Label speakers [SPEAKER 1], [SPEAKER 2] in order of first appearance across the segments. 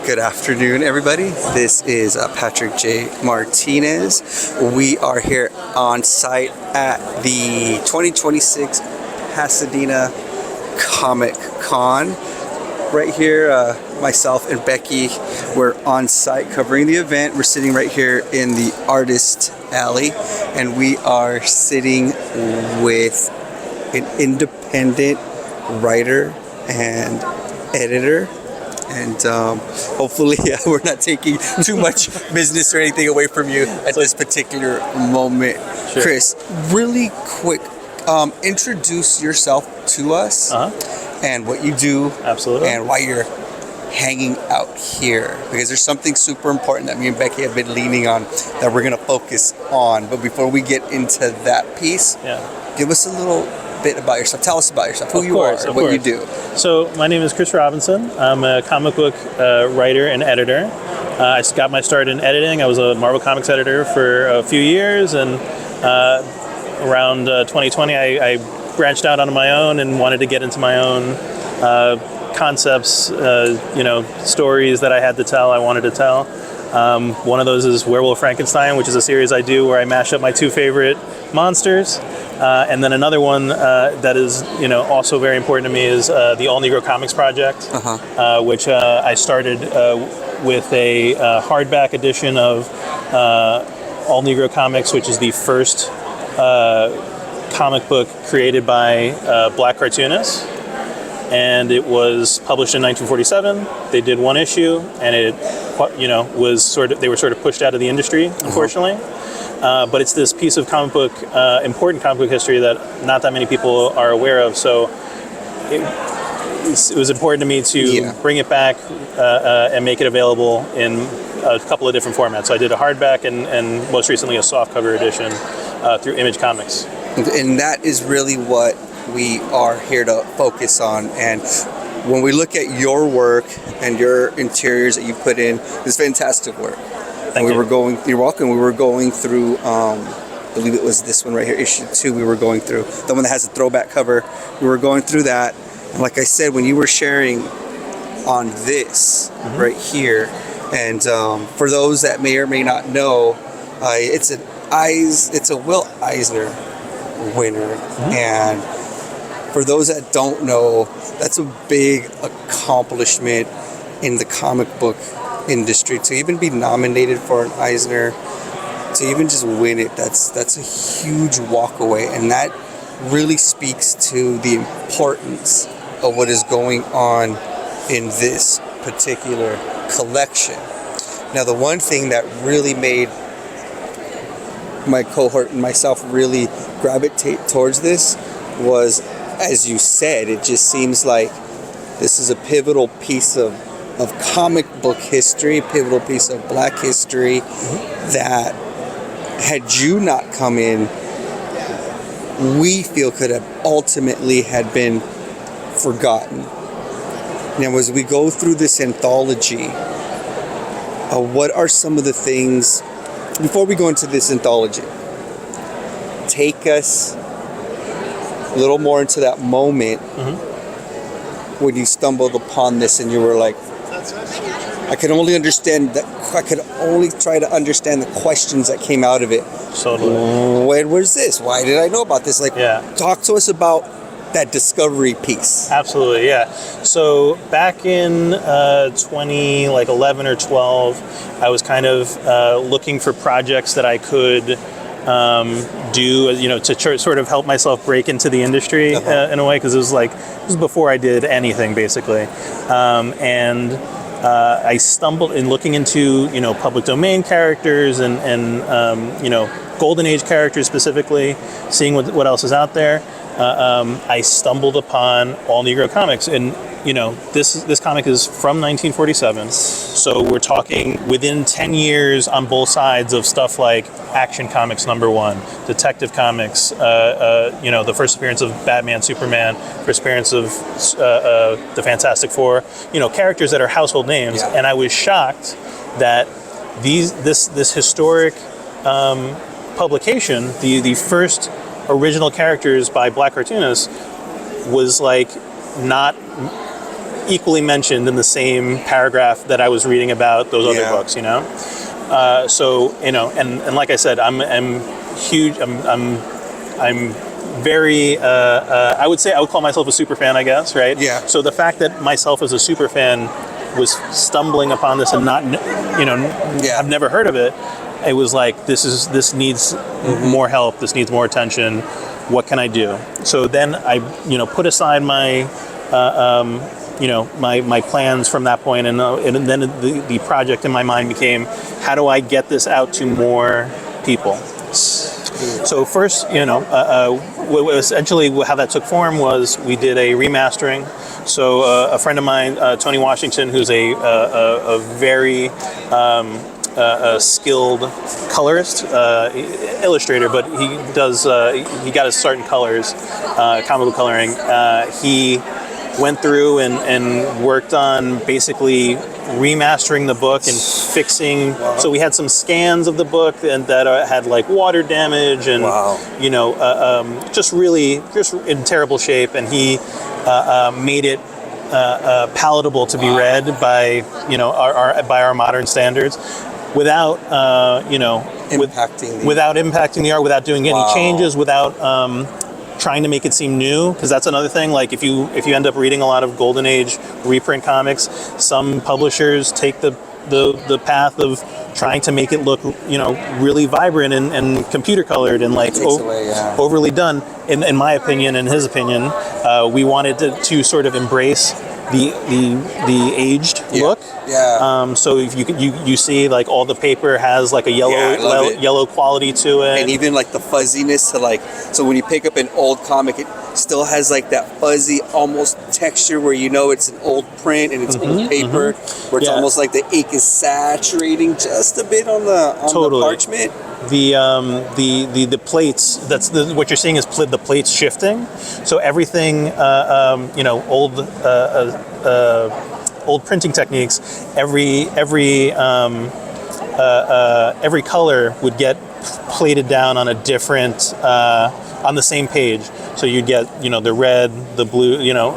[SPEAKER 1] Good afternoon, everybody. This is Patrick J. Martinez. We are here on site at the 2026 Pasadena Comic Con. Right here, myself and Becky, we're on site covering the event. We're sitting right here in the Artist Alley, and we are sitting with an independent writer and editor. And hopefully we're not taking too much business or anything away from you at this particular moment. Sure. Chris, really quick, introduce yourself to us and what you do.
[SPEAKER 2] Absolutely.
[SPEAKER 1] And why you're hanging out here. Because there's something super important that me and Becky have been leaning on that we're going to focus on. But before we get into that piece, give us a little bit about yourself. Tell us about yourself, who you are, and what you do.
[SPEAKER 2] So my name is Chris Robinson. I'm a comic book writer and editor. I got my start in editing. I was a Marvel Comics editor for a few years, and around 2020 I branched out on my own and wanted to get into my own concepts, stories that I had to tell, I wanted to tell. One of those is Werewolf Frankenstein, which is a series I do where I mash up my two favorite monsters. And then another one that is, also very important to me is the All Negro Comics Project, which I started with a hardback edition of All Negro Comics, which is the first comic book created by black cartoonists. And it was published in 1947. They did one issue, and it, they were sort of pushed out of the industry, unfortunately. But it's this piece of comic book, important comic book history that not that many people are aware of. So it was important to me to bring it back and make it available in a couple of different formats. So I did a hardback and most recently a softcover edition through Image Comics. And
[SPEAKER 1] that is really what we are here to focus on. And when we look at your work and your interiors that you put in, it's fantastic work. You're welcome. We were going through, I believe it was this one right here, issue 2. We were going through the one that has a throwback cover. We were going through that, and like I said, when you were sharing on this right here, and for those that may or may not know, it's a Will Eisner winner, and for those that don't know, that's a big accomplishment in the comic book industry. To even be nominated for an Eisner, to even just win it, that's a huge walk away, and that really speaks to the importance of what is going on in this particular collection. Now, the one thing that really made my cohort and myself really gravitate towards this was, as you said, it just seems like this is a pivotal piece of comic book history, pivotal piece of black history that, had you not come in, we feel could have ultimately had been forgotten. Now, as we go through this anthology, what are some of the things, before we go into this anthology, take us a little more into that moment when you stumbled upon this and you were like, I could only try to understand the questions that came out of it.
[SPEAKER 2] Totally.
[SPEAKER 1] When was this? Why did I know about this? Talk to us about that discovery piece.
[SPEAKER 2] Absolutely, yeah. So back in 2011 or 12, I was kind of looking for projects that I could do, to sort of help myself break into the industry in a way, because it was before I did anything, basically. I stumbled in looking into, public domain characters and Golden Age characters specifically, seeing what else is out there. I stumbled upon All Negro Comics, and this comic is from 1947, so we're talking within 10 years on both sides of stuff like Action Comics #1, Detective Comics, the first appearance of Batman, Superman, first appearance of the Fantastic Four, characters that are household names, and I was shocked that this historic publication, the first original characters by black cartoonists, was not equally mentioned in the same paragraph that I was reading about those other
[SPEAKER 1] Yeah.
[SPEAKER 2] books, you know. So you know, and like I said, I'm huge. I'm very. I would say I would call myself a super fan, I guess, right?
[SPEAKER 1] Yeah.
[SPEAKER 2] So the fact that myself as a super fan was stumbling upon this and not, you know,
[SPEAKER 1] Yeah.
[SPEAKER 2] I've never heard of it. It was like this needs more help. This needs more attention. What can I do? So then I, you know, put aside my, you know, my plans from that point, and then the project in my mind became, how do I get this out to more people? So first, you know, essentially how that took form was we did a remastering. So a friend of mine, Tony Washington, who's a very skilled colorist, illustrator, but he does. He got his start in colors, comic book coloring. He went through and worked on basically remastering the book and fixing. So we had some scans of the book and that had like water damage and you know just in terrible shape. And he made it palatable to be read by by our modern standards, without without impacting the art, without doing any changes, without trying to make it seem new, because that's another thing. Like if you end up reading a lot of Golden Age reprint comics, some publishers take the path of trying to make it look, you know, really vibrant and computer colored and like overly done. In my opinion, in his opinion, we wanted to sort of embrace the aged look. So if you see like all the paper has like a yellow quality to it,
[SPEAKER 1] and even like the fuzziness to like, so when you pick up an old comic, it still has like that fuzzy almost texture where you know it's an old print and it's old paper, where it's almost like the ink is saturating just a bit on the parchment.
[SPEAKER 2] The plates, what you're seeing is the plates shifting. So everything, you know, old printing techniques, every color would get plated down on a different on the same page. So you'd get, you know, the red, the blue, you know,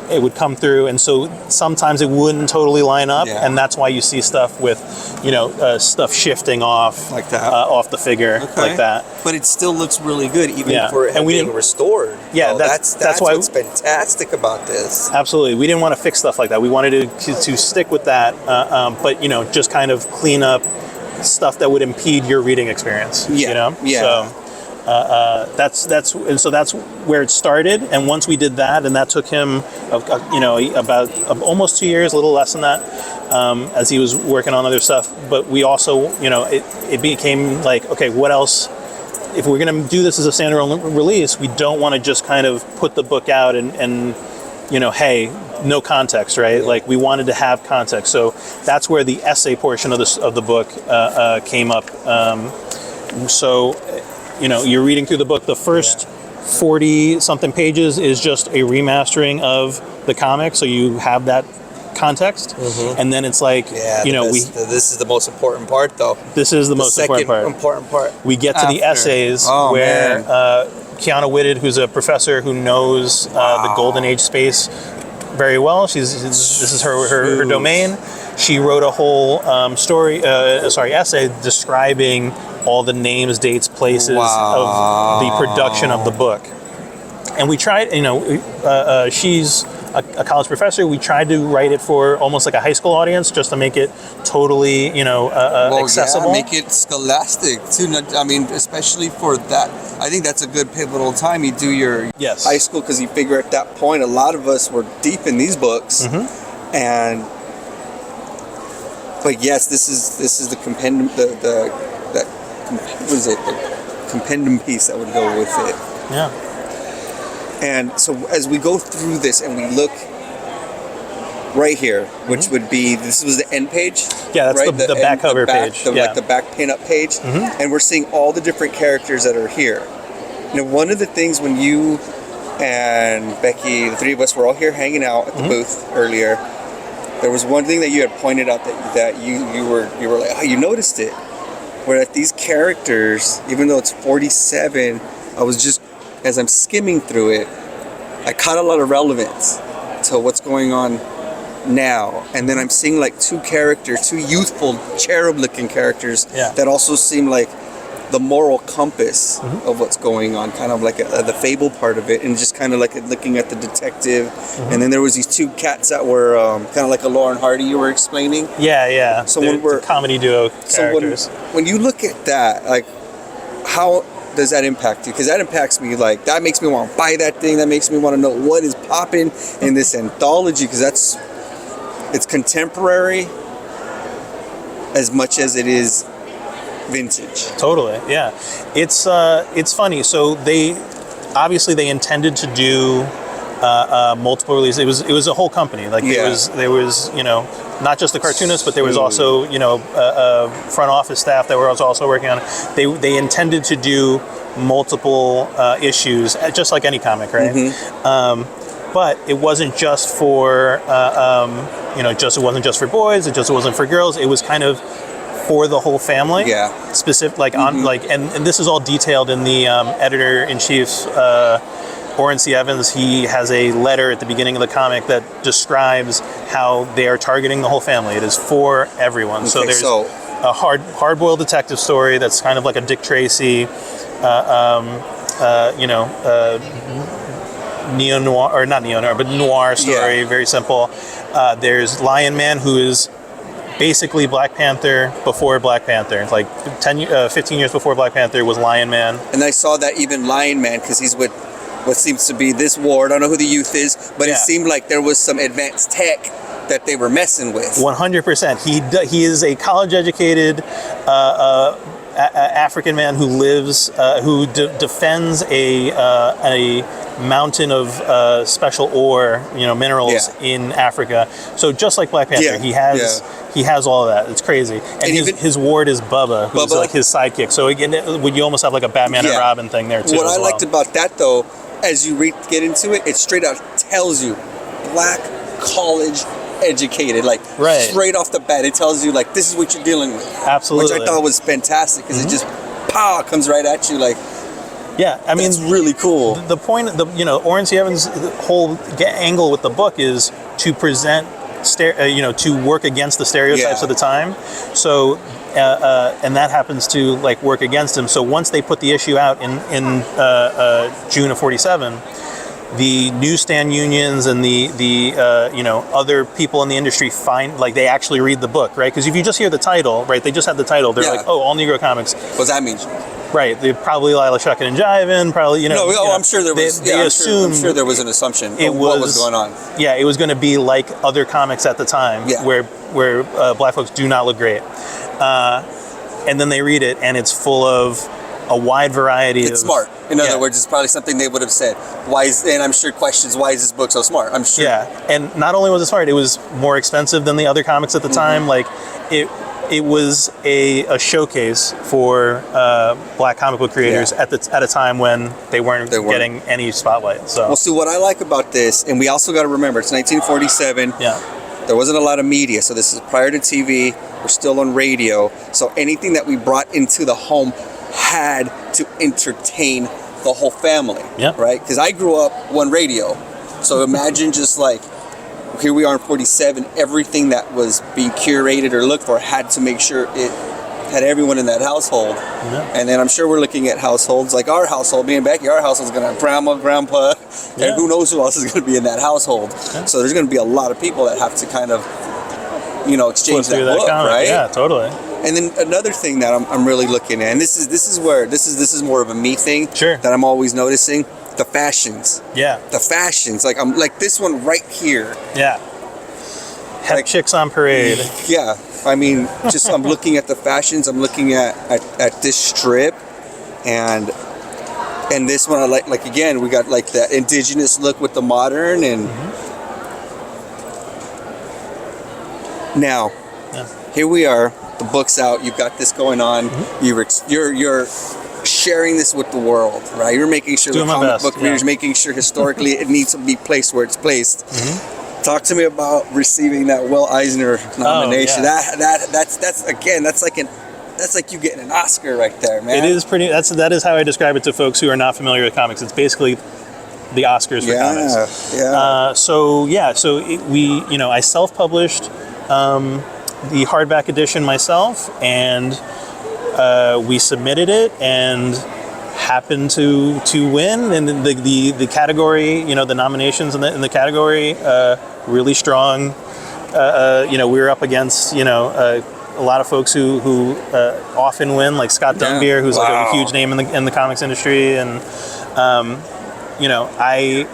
[SPEAKER 2] it would come through, and so sometimes it wouldn't totally line up, and that's why you see stuff with, you know, stuff shifting off
[SPEAKER 1] like that,
[SPEAKER 2] off the figure like that.
[SPEAKER 1] But it still looks really good, even for it being restored.
[SPEAKER 2] Yeah,
[SPEAKER 1] so that's why what's fantastic about this.
[SPEAKER 2] Absolutely, we didn't want to fix stuff like that. We wanted to stick with that, but you know, just kind of clean up stuff that would impede your reading experience. You know, so. That's where it started, and once we did that, and that took him, you know, about almost 2 years, a little less than that, as he was working on other stuff. But we also, you know, it became like, okay, what else? If we're going to do this as a standalone release, we don't want to just kind of put the book out and you know, hey, no context, right? Like we wanted to have context, so that's where the essay portion of the book came up. So. You know, you're reading through the book. The first 40-something pages is just a remastering of the comic, so you have that context. And then it's like, you know,
[SPEAKER 1] this is the most important part, though.
[SPEAKER 2] This is the most important part. We get to the essays where Kiana Whitted, who's a professor who knows the Golden Age space very well. This is her domain. She wrote a whole essay describing all the names, dates, places of the production of the book. And we tried, you know, she's a college professor. We tried to write it for almost like a high school audience, just to make it totally, you know, accessible.
[SPEAKER 1] Make it scholastic too. I mean, especially for that. I think that's a good pivotal time. You do your high school, because you figure at that point, a lot of us were deep in these books, but yes, this is the compendium, what is it? The compendium piece that would go with it.
[SPEAKER 2] Yeah.
[SPEAKER 1] And so as we go through this and we look right here, which would be, this was the end page?
[SPEAKER 2] Yeah, that's right? the back cover page.
[SPEAKER 1] Like the back pin-up page. And we're seeing all the different characters that are here. Now, one of the things when you and Becky, the three of us, were all here hanging out at the booth earlier, there was one thing that you had pointed out that you were like, oh, you noticed it. Where that these characters, even though it's 47, I was just, as I'm skimming through it, I caught a lot of relevance to what's going on now, and then I'm seeing like two youthful cherub-looking characters
[SPEAKER 2] Yeah.
[SPEAKER 1] that also seem like the moral compass of what's going on, kind of like the fable part of it, and just kind of like looking at the detective. And then there was these two cats that were kind of like a Lauren Hardy you were explaining.
[SPEAKER 2] Yeah.
[SPEAKER 1] So
[SPEAKER 2] They're
[SPEAKER 1] when we're-
[SPEAKER 2] the comedy duo
[SPEAKER 1] So
[SPEAKER 2] characters.
[SPEAKER 1] when you look at that, like, how does that impact you? Because that impacts me. Like, that makes me want to buy that thing. That makes me want to know what is popping in this anthology, because it's contemporary as much as it is vintage.
[SPEAKER 2] Totally, yeah. It's funny. So they intended to do multiple releases. It was a whole company. Like
[SPEAKER 1] Yeah.
[SPEAKER 2] there was not just the cartoonists, but there was also front office staff that were also working on it. They intended to do multiple issues, just like any comic, right? But it wasn't just for it wasn't just for boys. It wasn't for girls. It was kind of for the whole family.
[SPEAKER 1] Yeah.
[SPEAKER 2] Specific, like on like, and this is all detailed in the editor in chief's Orrin C. Evans. He has a letter at the beginning of the comic that describes how they are targeting the whole family. It is for everyone. So
[SPEAKER 1] Okay,
[SPEAKER 2] there's
[SPEAKER 1] so-
[SPEAKER 2] a hard-boiled detective story that's kind of like a Dick Tracy, neo-noir, or not neo-noir, but noir story,
[SPEAKER 1] Yeah.
[SPEAKER 2] very simple. There's Lion Man, who is basically Black Panther before Black Panther. Like 15 years before Black Panther was Lion Man.
[SPEAKER 1] And I saw that even Lion Man, because he's with what seems to be this ward. I don't know who the youth is, but
[SPEAKER 2] Yeah.
[SPEAKER 1] it seemed like there was some advanced tech that they were messing with.
[SPEAKER 2] 100%. He is a college-educated African man who lives, who defends a mountain of special ore, minerals
[SPEAKER 1] Yeah.
[SPEAKER 2] in Africa. So just like Black Panther,
[SPEAKER 1] Yeah,
[SPEAKER 2] he has all of that. It's crazy. And
[SPEAKER 1] even-
[SPEAKER 2] his ward is Bubba, who's
[SPEAKER 1] Bubba?
[SPEAKER 2] like his sidekick. So again, you almost have like a Batman and
[SPEAKER 1] Yeah.
[SPEAKER 2] Robin thing there too.
[SPEAKER 1] What
[SPEAKER 2] as
[SPEAKER 1] I
[SPEAKER 2] well.
[SPEAKER 1] liked about that, though, as you get into it, it straight out tells you Black college educated, like
[SPEAKER 2] Right.
[SPEAKER 1] straight off the bat. It tells you like this is what you're dealing with.
[SPEAKER 2] Absolutely.
[SPEAKER 1] Which I thought was fantastic, because it just comes right at you. Like,
[SPEAKER 2] Yeah, I mean,
[SPEAKER 1] it's really cool.
[SPEAKER 2] the point, Orrin C. Evans' whole angle with the book is to present, to work against the stereotypes
[SPEAKER 1] Yeah.
[SPEAKER 2] of the time. So, and that happens to like work against him. So once they put the issue out in June of '47, the newsstand unions and the other people in the industry they actually read the book, right? Because if you just hear the title, right, they just have the title, they're
[SPEAKER 1] Yeah.
[SPEAKER 2] like, oh, all Negro comics.
[SPEAKER 1] What does that mean?
[SPEAKER 2] Right, they probably Lila Shuckin' and Jivin', probably
[SPEAKER 1] I'm sure there was.
[SPEAKER 2] They
[SPEAKER 1] I'm
[SPEAKER 2] assumed
[SPEAKER 1] sure there was an assumption
[SPEAKER 2] it
[SPEAKER 1] of what was going on.
[SPEAKER 2] Yeah, it was going to be like other comics at the time,
[SPEAKER 1] Yeah.
[SPEAKER 2] where Black folks do not look great, and then they read it, and it's full of a wide variety.
[SPEAKER 1] It's
[SPEAKER 2] of,
[SPEAKER 1] smart. In other
[SPEAKER 2] yeah.
[SPEAKER 1] words, it's probably something they would have said. And I'm sure questions, why is this book so smart? I'm sure.
[SPEAKER 2] Yeah, and not only was it smart, it was more expensive than the other comics at the time. Like it was a showcase for Black comic book creators
[SPEAKER 1] Yeah.
[SPEAKER 2] at a time when they weren't getting any spotlight. So
[SPEAKER 1] Well, see, what I like about this, and we also got to remember, it's 1947.
[SPEAKER 2] yeah.
[SPEAKER 1] There wasn't a lot of media, so this is prior to TV. We're still on radio. So anything that we brought into the home had to entertain the whole family.
[SPEAKER 2] Yeah.
[SPEAKER 1] Right? Because I grew up on radio. So imagine just like, here we are in 47, everything that was being curated or looked for had to make sure it had everyone in that household.
[SPEAKER 2] Yeah.
[SPEAKER 1] And then I'm sure we're looking at households like our household, me and Becky, our household's going to have grandma, grandpa,
[SPEAKER 2] Yeah.
[SPEAKER 1] and who knows who else is going to be in that household.
[SPEAKER 2] Yeah.
[SPEAKER 1] So there's going to be a lot of people that have to kind of, exchange
[SPEAKER 2] Flip through
[SPEAKER 1] that book,
[SPEAKER 2] comic.
[SPEAKER 1] right?
[SPEAKER 2] Yeah, totally.
[SPEAKER 1] And then another thing that I'm really looking at, and this is more of a me thing
[SPEAKER 2] Sure.
[SPEAKER 1] that I'm always noticing, the fashions.
[SPEAKER 2] Yeah,
[SPEAKER 1] The fashions, like I'm like this one right here.
[SPEAKER 2] yeah. Hep
[SPEAKER 1] Like-
[SPEAKER 2] chicks on parade.
[SPEAKER 1] Yeah, I mean, just I'm looking at the fashions. I'm looking at this strip, and this one I like again. We got like that indigenous look with the modern, and now
[SPEAKER 2] Yeah.
[SPEAKER 1] here we are. The book's out. You've got this going on. You're sharing this with the world, right? You're making sure
[SPEAKER 2] Doing
[SPEAKER 1] the
[SPEAKER 2] my
[SPEAKER 1] comic
[SPEAKER 2] best,
[SPEAKER 1] book readers,
[SPEAKER 2] yeah.
[SPEAKER 1] making sure historically it needs to be placed where it's placed. Talk to me about receiving that Will Eisner nomination.
[SPEAKER 2] yeah.
[SPEAKER 1] That's like you getting an Oscar right there, man.
[SPEAKER 2] It is pretty. That is how I describe it to folks who are not familiar with comics. It's basically the Oscars for comics. I self-published the hardback edition myself, and we submitted it and happened to win. And the category, the nominations in the category, really strong. We were up against a lot of folks who often win, like Scott Dunbier, who's like a huge name in the comics industry, and I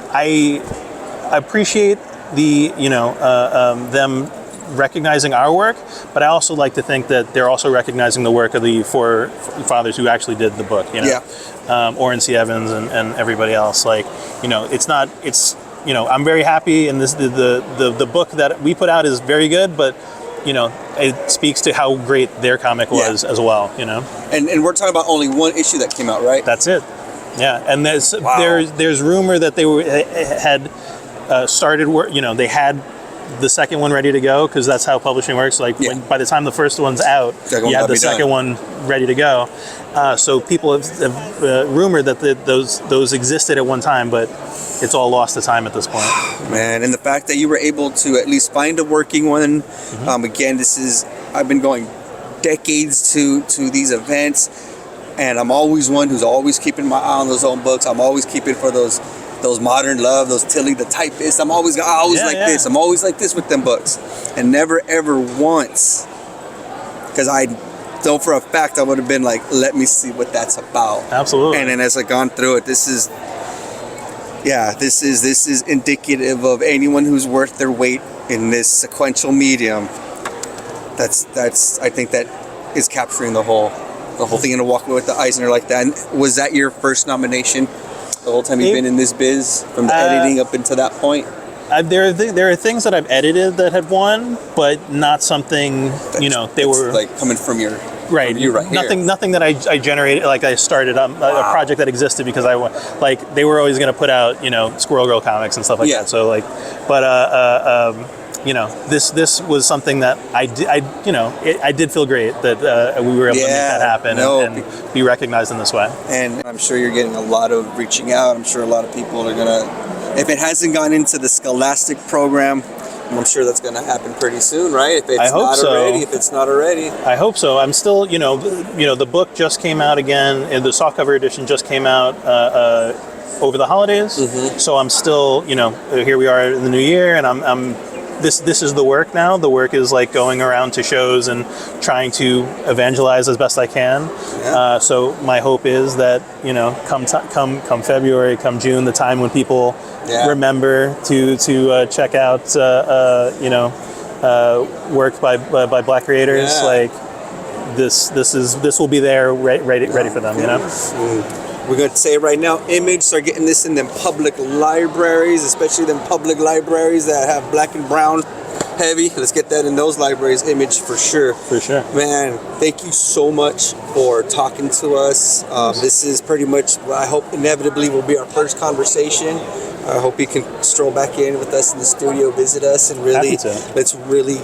[SPEAKER 2] appreciate the them recognizing our work, but I also like to think that they're also recognizing the work of the forefathers who actually did the book. Orrin C. Evans and everybody else. I'm very happy, and the book that we put out is very good, but it speaks to how great their comic was as well.
[SPEAKER 1] And we're talking about only one issue that came out, right?
[SPEAKER 2] That's it. Yeah, and there's rumor that they had started work. They had the second one ready to go, because that's how publishing works. By the time the first one's out, you have the second one ready to go. So people have rumored that those existed at one time, but it's all lost to time at this point.
[SPEAKER 1] Man, and the fact that you were able to at least find a working one. Again, I've been going decades to these events, and I'm always one who's always keeping my eye on those own books. I'm always keeping for those Modern Love, those Tilly the Typist. I'm always this. I'm always like this with them books, and never ever once, because I know for a fact I would have been like, let me see what that's about.
[SPEAKER 2] Absolutely.
[SPEAKER 1] And then as I've gone through it, this is indicative of anyone who's worth their weight in this sequential medium. That's I think that is capturing the whole thing, and to walk away with the Eisner like that. And was that your first nomination the whole time you've been in this biz, from the editing up until that point?
[SPEAKER 2] There are things that I've edited that have won, but not something they were
[SPEAKER 1] like coming from your
[SPEAKER 2] right.
[SPEAKER 1] From you right
[SPEAKER 2] nothing
[SPEAKER 1] here.
[SPEAKER 2] Nothing that I generated. Like I started a project that existed because they were always going to put out Squirrel Girl comics and stuff like that. So this was something that I did feel great that we were able to make that happen and be recognized in this way.
[SPEAKER 1] And I'm sure you're getting a lot of reaching out. I'm sure a lot of people are gonna, if it hasn't gone into the Scholastic program, I'm sure that's gonna happen pretty soon, right? If it's not already.
[SPEAKER 2] I hope so. I'm still, the book just came out again, and the softcover edition just came out over the holidays. So I'm still, here we are in the new year, and This is the work now. The work is like going around to shows and trying to evangelize as best I can. So my hope is that come February, come June, the time when people remember to check out work by Black creators, like this will be there ready for them.
[SPEAKER 1] We're going to say right now, Image, start getting this in them public libraries, especially them public libraries that have black and brown heavy. Let's get that in those libraries, Image, for sure.
[SPEAKER 2] For sure.
[SPEAKER 1] Man, thank you so much for talking to us. This is pretty much, I hope, inevitably will be our first conversation. I hope you can stroll back in with us in the studio, visit us, and really, let's really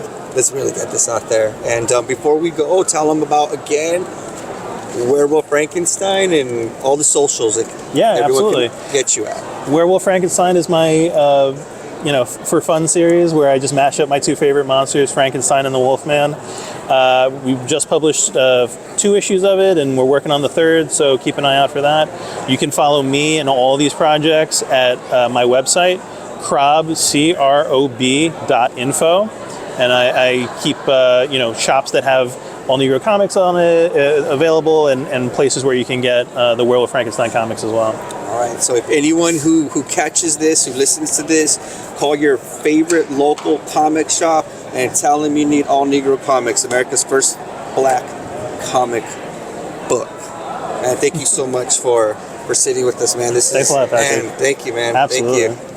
[SPEAKER 1] get this out there. And before we go, tell them about, again, Werewolf Frankenstein and all the socials that everyone can get you at.
[SPEAKER 2] Werewolf Frankenstein is my for fun series where I just mash up my two favorite monsters, Frankenstein and the Wolfman. We've just published 2 issues of it, and we're working on the 3rd, so keep an eye out for that. You can follow me and all these projects at my website, CROB.info, and I keep shops that have all Negro comics on it available, and places where you can get the Werewolf Frankenstein comics as well.
[SPEAKER 1] All right, so if anyone who catches this, who listens to this, call your favorite local comic shop and tell them you need All Negro Comics, America's first black comic book. And thank you so much for sitting with us, man.
[SPEAKER 2] Thanks a lot, Patrick.
[SPEAKER 1] And thank you, man.
[SPEAKER 2] Absolutely.
[SPEAKER 1] Thank you.